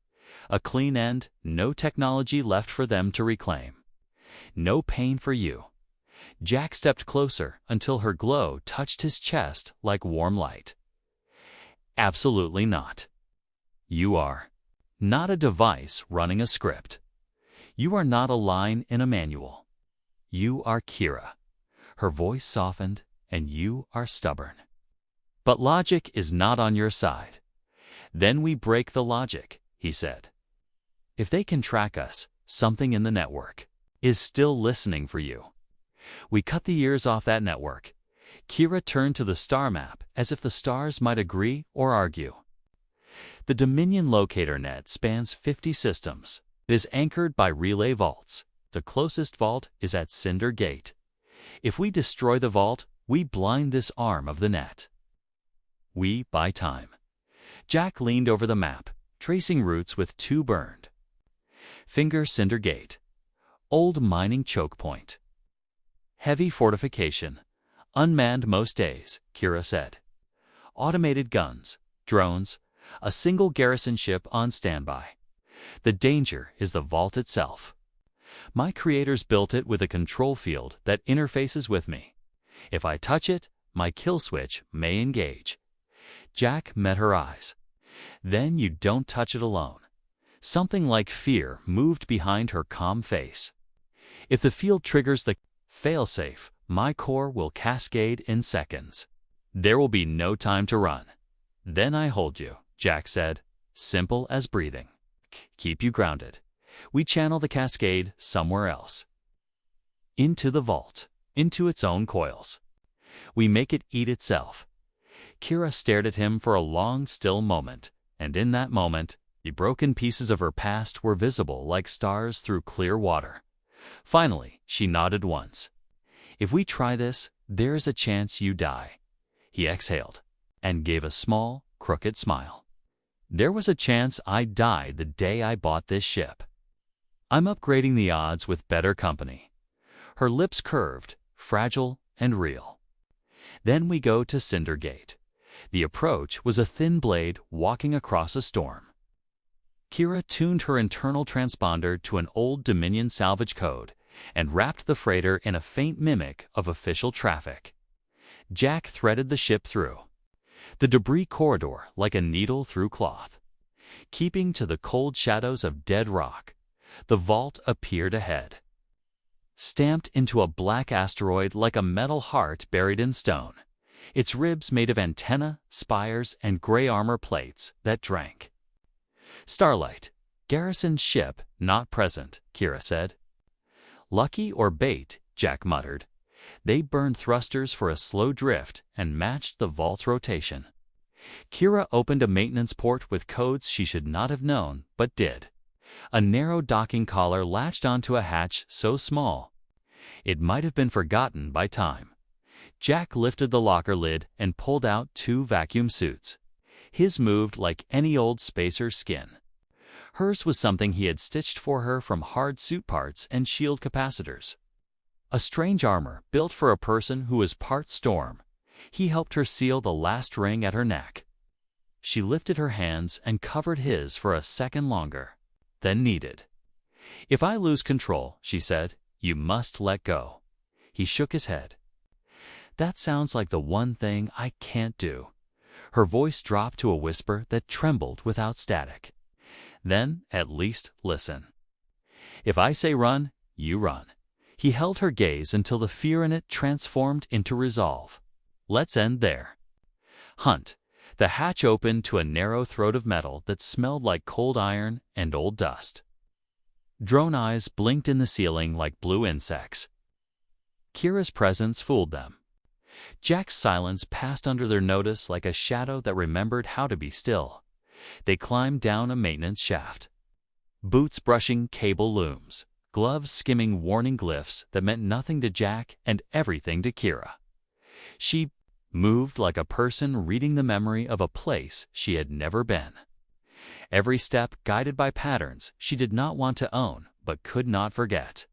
A clean end, no technology left for them to reclaim. No pain for you." Jack stepped closer until her glow touched his chest like warm light. "Absolutely not. You are not a device running a script. You are not a line in a manual. You are Kira." Her voice softened, "and you are stubborn. But logic is not on your side." "Then we break the logic," he said. "If they can track us, something in the network is still listening for you. We cut the ears off that network." Kira turned to the star map as if the stars might agree or argue. The Dominion locator net spans 50 systems. It is anchored by relay vaults. The closest vault is at Cinder Gate. If we destroy the vault, we blind this arm of the net. We buy time. Jack leaned over the map, tracing routes with 2 burned. Finger Cinder Gate. Old mining choke point. Heavy fortification. Unmanned most days, Kira said. Automated guns, drones, a single garrison ship on standby. The danger is the vault itself. My creators built it with a control field that interfaces with me. If I touch it, my kill switch may engage. Jack met her eyes. Then you don't touch it alone. Something like fear moved behind her calm face. If the field triggers the failsafe, my core will cascade in seconds. There will be no time to run. Then I hold you, Jack said, simple as breathing. Keep you grounded. We channel the cascade somewhere else. Into the vault, into its own coils. We make it eat itself. Kira stared at him for a long, still moment, and in that moment, the broken pieces of her past were visible like stars through clear water. Finally, she nodded once. If we try this, there's a chance you die. He exhaled and gave a small, crooked smile. There was a chance I'd die the day I bought this ship. I'm upgrading the odds with better company. Her lips curved, fragile and real. Then we go to Cinder Gate. The approach was a thin blade walking across a storm. Kira tuned her internal transponder to an old Dominion salvage code and wrapped the freighter in a faint mimic of official traffic. Jack threaded the ship through the debris corridor like a needle through cloth. Keeping to the cold shadows of dead rock, the vault appeared ahead. Stamped into a black asteroid like a metal heart buried in stone, its ribs made of antennae, spires, and gray armor plates that drank. Starlight, garrison's ship, not present, Kira said. Lucky or bait, Jack muttered. They burned thrusters for a slow drift and matched the vault's rotation. Kira opened a maintenance port with codes she should not have known, but did. A narrow docking collar latched onto a hatch so small it might have been forgotten by time. Jack lifted the locker lid and pulled out 2 vacuum suits. His moved like any old spacer's skin. Hers was something he had stitched for her from hard suit parts and shield capacitors. A strange armor built for a person who was part storm. He helped her seal the last ring at her neck. She lifted her hands and covered his for a second longer, then kneaded. If I lose control, she said, you must let go. He shook his head. That sounds like the one thing I can't do. Her voice dropped to a whisper that trembled without static. Then, at least, listen. If I say run, you run. He held her gaze until the fear in it transformed into resolve. Let's end there. Hunt. The hatch opened to a narrow throat of metal that smelled like cold iron and old dust. Drone eyes blinked in the ceiling like blue insects. Kira's presence fooled them. Jack's silence passed under their notice like a shadow that remembered how to be still. They climbed down a maintenance shaft. Boots brushing cable looms, gloves skimming warning glyphs that meant nothing to Jack and everything to Kira. She moved like a person reading the memory of a place she had never been. Every step guided by patterns she did not want to own but could not forget.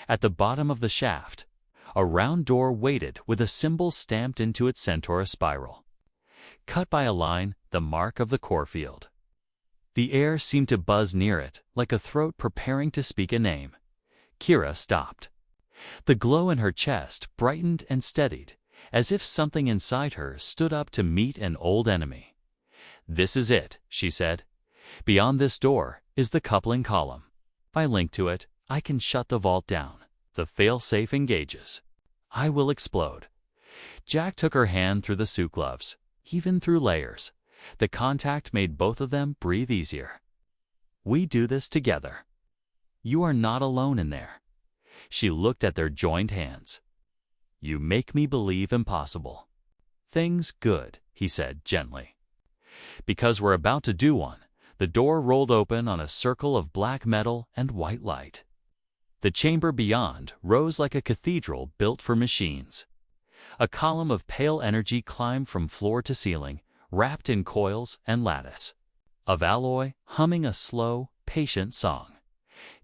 At the bottom of the shaft, a round door waited with a symbol stamped into its Centaur spiral. Cut by a line, the mark of the core field. The air seemed to buzz near it, like a throat preparing to speak a name. Kira stopped. The glow in her chest brightened and steadied, as if something inside her stood up to meet an old enemy. This is it, she said. Beyond this door is the coupling column. If I link to it, I can shut the vault down. The fail-safe engages. I will explode. Jack took her hand through the suit gloves, even through layers. The contact made both of them breathe easier. We do this together. You are not alone in there. She looked at their joined hands. You make me believe impossible. Things good, he said gently. Because we're about to do one, the door rolled open on a circle of black metal and white light. The chamber beyond rose like a cathedral built for machines. A column of pale energy climbed from floor to ceiling, wrapped in coils and lattice. Of alloy, humming a slow, patient song.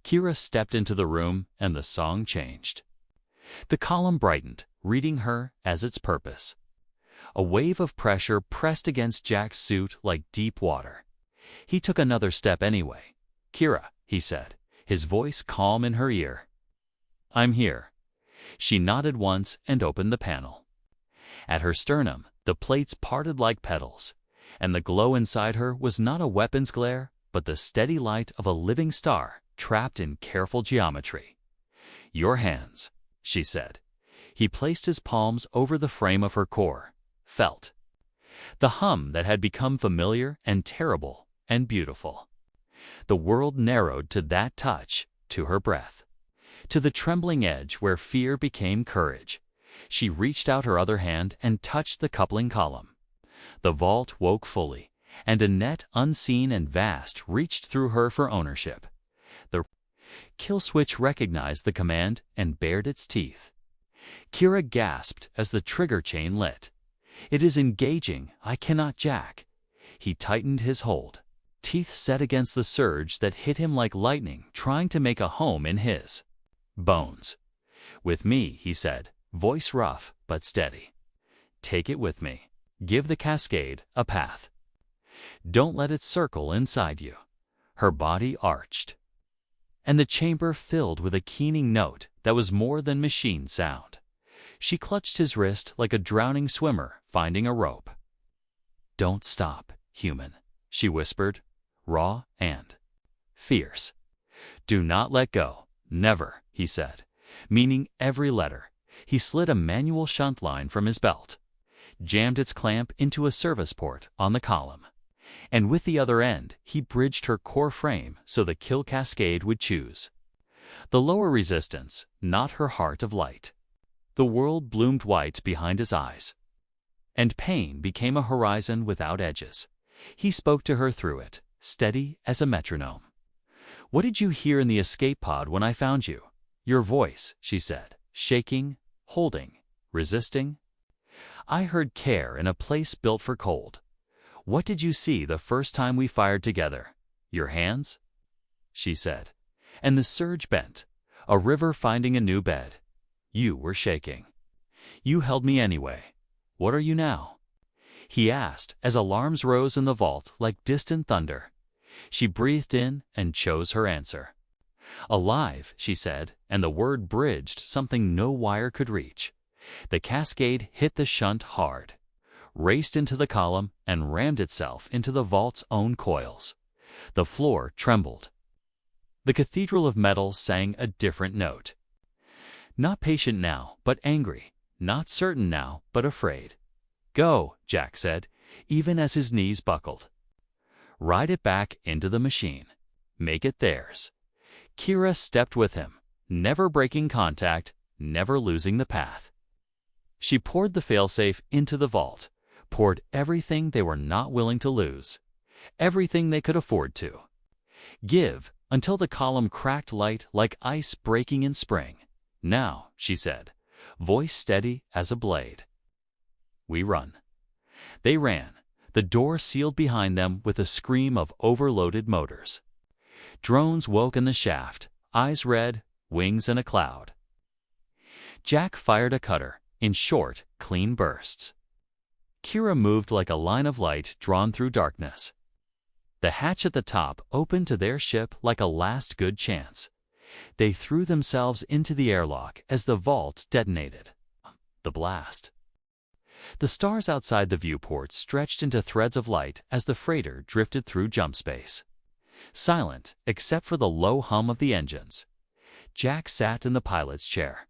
Kira stepped into the room, and the song changed. The column brightened, reading her as its purpose. A wave of pressure pressed against Jack's suit like deep water. He took another step anyway. "Kira," he said, his voice calm in her ear. "I'm here." She nodded once and opened the panel. At her sternum, the plates parted like petals, and the glow inside her was not a weapon's glare, but the steady light of a living star trapped in careful geometry. "Your hands," she said. He placed his palms over the frame of her core, felt. The hum that had become familiar and terrible and beautiful. The world narrowed to that touch, to her breath. To the trembling edge where fear became courage. She reached out her other hand and touched the coupling column. The vault woke fully, and a net unseen and vast reached through her for ownership. The kill switch recognized the command and bared its teeth. Kira gasped as the trigger chain lit. "It is engaging, I cannot jack." He tightened his hold, teeth set against the surge that hit him like lightning trying to make a home in his bones. "With me," he said, voice rough but steady. "Take it with me. Give the cascade a path. Don't let it circle inside you." Her body arched, and the chamber filled with a keening note that was more than machine sound. She clutched his wrist like a drowning swimmer finding a rope. "Don't stop, human," she whispered, raw and fierce. "Do not let go. Never," he said, meaning every letter. He slid a manual shunt line from his belt, jammed its clamp into a service port on the column, and with the other end he bridged her core frame so the kill cascade would choose the lower resistance, not her heart of light. The world bloomed white behind his eyes, and pain became a horizon without edges. He spoke to her through it, steady as a metronome. "What did you hear in the escape pod when I found you?" "Your voice," she said, shaking, holding, resisting. "I heard care in a place built for cold." "What did you see the first time we fired together?" "Your hands," she said, and the surge bent, a river finding a new bed. "You were shaking. You held me anyway. What are you now?" he asked as alarms rose in the vault like distant thunder. She breathed in and chose her answer. "Alive," she said, and the word bridged something no wire could reach. The cascade hit the shunt hard, raced into the column, and rammed itself into the vault's own coils. The floor trembled. The cathedral of metal sang a different note. Not patient now, but angry. Not certain now, but afraid. "Go," Jack said, even as his knees buckled. "Ride it back into the machine. Make it theirs." Kira stepped with him, never breaking contact, never losing the path. She poured the failsafe into the vault, poured everything they were not willing to lose, everything they could afford to give, until the column cracked light like ice breaking in spring. "Now," she said, voice steady as a blade. "We run." They ran, the door sealed behind them with a scream of overloaded motors. Drones woke in the shaft, eyes red, wings in a cloud. Jack fired a cutter, in short, clean bursts. Kira moved like a line of light drawn through darkness. The hatch at the top opened to their ship like a last good chance. They threw themselves into the airlock as the vault detonated. The blast. The stars outside the viewport stretched into threads of light as the freighter drifted through jump space. Silent, except for the low hum of the engines. Jack sat in the pilot's chair,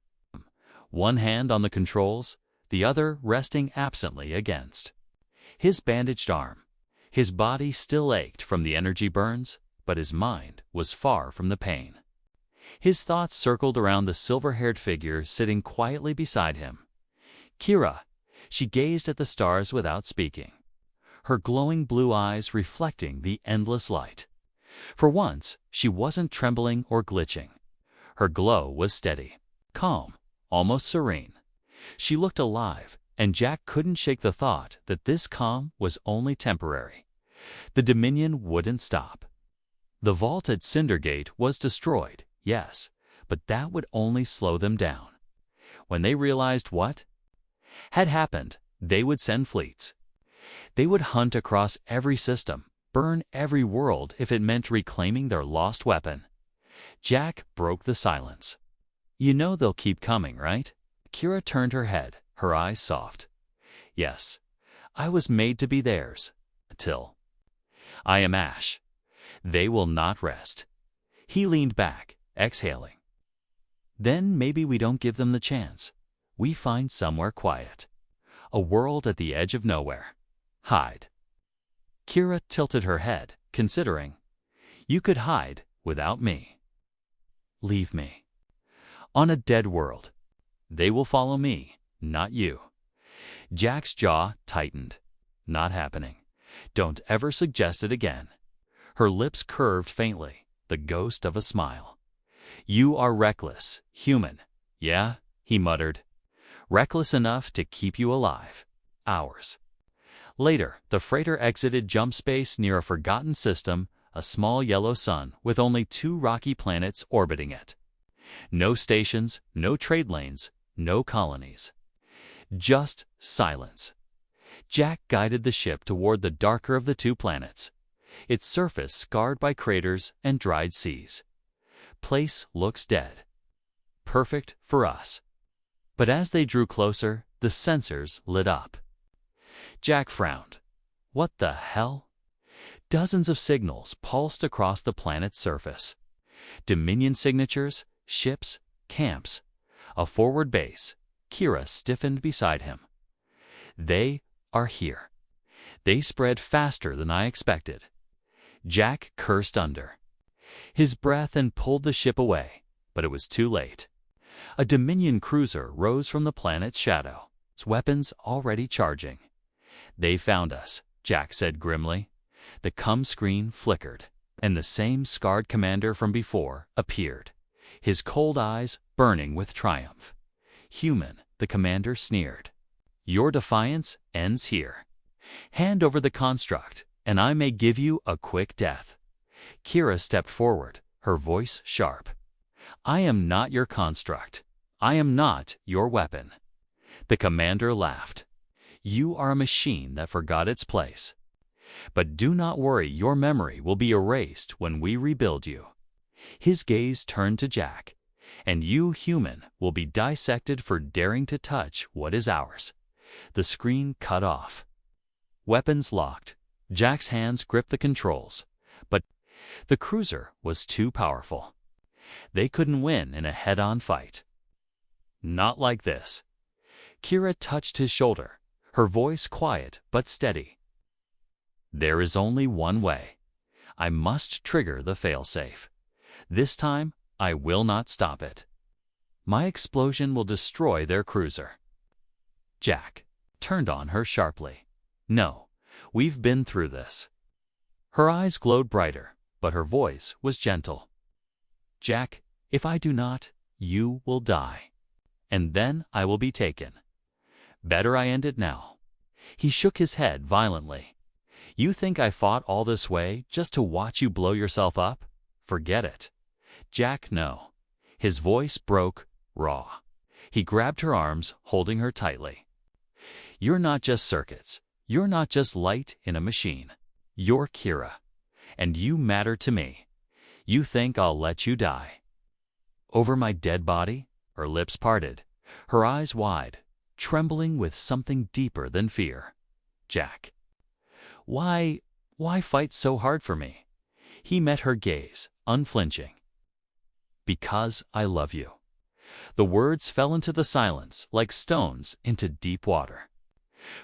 one hand on the controls, the other resting absently against his bandaged arm. His body still ached from the energy burns, but his mind was far from the pain. His thoughts circled around the silver-haired figure sitting quietly beside him, Kira. She gazed at the stars without speaking, her glowing blue eyes reflecting the endless light. For once, she wasn't trembling or glitching. Her glow was steady, calm, almost serene. She looked alive, and Jack couldn't shake the thought that this calm was only temporary. The Dominion wouldn't stop. The vault at Cindergate was destroyed, yes, but that would only slow them down. When they realized what had happened, they would send fleets. They would hunt across every system, burn every world if it meant reclaiming their lost weapon. Jack broke the silence. You know they'll keep coming, right? Kira turned her head, her eyes soft. Yes, I was made to be theirs. Till I am Ash. They will not rest. He leaned back, exhaling. Then maybe we don't give them the chance. We find somewhere quiet. A world at the edge of nowhere. Hide. Kira tilted her head, considering. You could hide without me. Leave me. On a dead world. They will follow me, not you. Jack's jaw tightened. Not happening. Don't ever suggest it again. Her lips curved faintly, the ghost of a smile. You are reckless, human. Yeah, he muttered. Reckless enough to keep you alive. Ours. Later, the freighter exited jump space near a forgotten system, a small yellow sun with only 2 rocky planets orbiting it. No stations, no trade lanes, no colonies. Just silence. Jack guided the ship toward the darker of the 2 planets, its surface scarred by craters and dried seas. Place looks dead. Perfect for us. But as they drew closer, the sensors lit up. Jack frowned. What the hell? Dozens of signals pulsed across the planet's surface. Dominion signatures, ships, camps, a forward base. Kira stiffened beside him. They are here. They spread faster than I expected. Jack cursed under his breath and pulled the ship away, but it was too late. A Dominion cruiser rose from the planet's shadow, its weapons already charging. They found us, Jack said grimly. The comm screen flickered, and the same scarred commander from before appeared, his cold eyes burning with triumph. Human, the commander sneered. Your defiance ends here. Hand over the construct, and I may give you a quick death. Kira stepped forward, her voice sharp. I am not your construct. I am not your weapon. The commander laughed. You are a machine that forgot its place. But do not worry, your memory will be erased when we rebuild you. His gaze turned to Jack. And you, human, will be dissected for daring to touch what is ours. The screen cut off. Weapons locked. Jack's hands gripped the controls. But the cruiser was too powerful. They couldn't win in a head-on fight. Not like this. Kira touched his shoulder, her voice quiet but steady. There is only one way. I must trigger the failsafe. This time, I will not stop it. My explosion will destroy their cruiser. Jack turned on her sharply. No, we've been through this. Her eyes glowed brighter, but her voice was gentle. Jack, if I do not, you will die. And then I will be taken. Better I end it now. He shook his head violently. You think I fought all this way just to watch you blow yourself up? Forget it. Jack, no. His voice broke, raw. He grabbed her arms, holding her tightly. You're not just circuits. You're not just light in a machine. You're Kira. And you matter to me. You think I'll let you die? Over my dead body? Her lips parted, her eyes wide, trembling with something deeper than fear. Jack. Why fight so hard for me? He met her gaze, unflinching. Because I love you. The words fell into the silence like stones into deep water.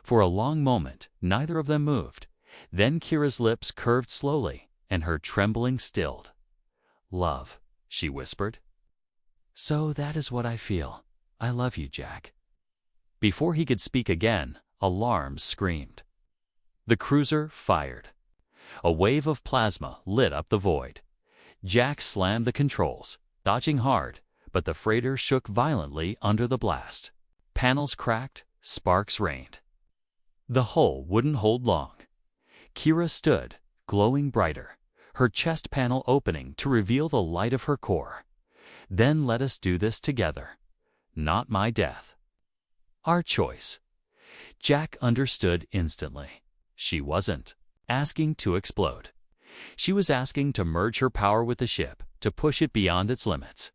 For a long moment, neither of them moved. Then Kira's lips curved slowly, and her trembling stilled. Love, she whispered. So that is what I feel. I love you, Jack. Before he could speak again, alarms screamed. The cruiser fired. A wave of plasma lit up the void. Jack slammed the controls, dodging hard, but the freighter shook violently under the blast. Panels cracked, sparks rained. The hull wouldn't hold long. Kira stood, glowing brighter, her chest panel opening to reveal the light of her core. Then let us do this together. Not my death. Our choice. Jack understood instantly. She wasn't asking to explode. She was asking to merge her power with the ship, to push it beyond its limits.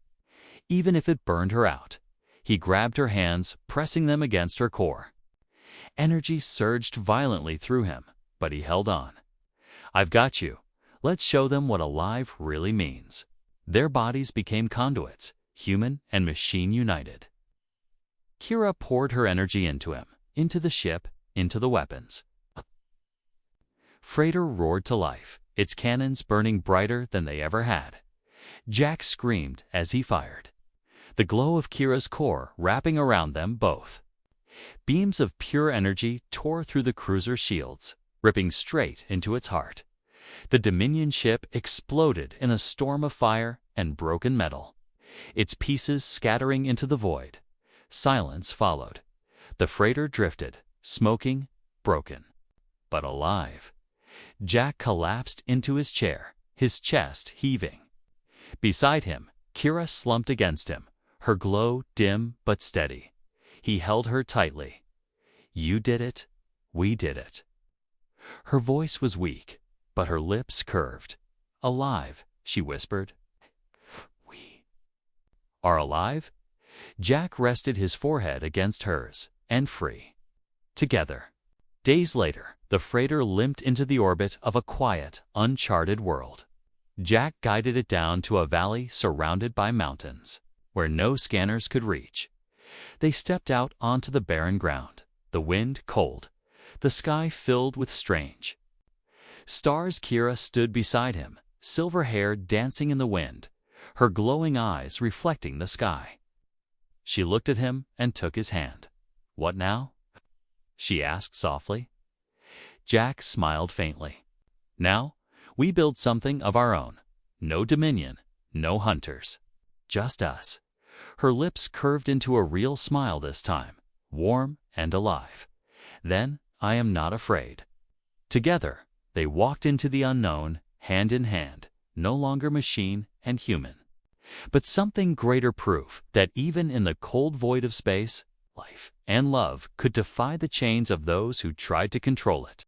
Even if it burned her out. He grabbed her hands, pressing them against her core. Energy surged violently through him, but he held on. I've got you. Let's show them what alive really means. Their bodies became conduits, human and machine united. Kira poured her energy into him, into the ship, into the weapons. Freighter roared to life, its cannons burning brighter than they ever had. Jack screamed as he fired. The glow of Kira's core wrapping around them both. Beams of pure energy tore through the cruiser's shields, ripping straight into its heart. The Dominion ship exploded in a storm of fire and broken metal, its pieces scattering into the void. Silence followed. The freighter drifted, smoking, broken, but alive. Jack collapsed into his chair, his chest heaving. Beside him, Kira slumped against him, her glow dim but steady. He held her tightly. You did it. We did it. Her voice was weak, but her lips curved. Alive, she whispered. We are alive? Jack rested his forehead against hers, and free. Together. Days later, the freighter limped into the orbit of a quiet, uncharted world. Jack guided it down to a valley surrounded by mountains, where no scanners could reach. They stepped out onto the barren ground, the wind cold, the sky filled with strange stars. Kira stood beside him, silver hair dancing in the wind, her glowing eyes reflecting the sky. She looked at him and took his hand. What now? She asked softly. Jack smiled faintly. Now, we build something of our own. No dominion, no hunters. Just us. Her lips curved into a real smile this time, warm and alive. Then, I am not afraid. Together, they walked into the unknown, hand in hand, no longer machine and human, but something greater proof that even in the cold void of space, life and love could defy the chains of those who tried to control it.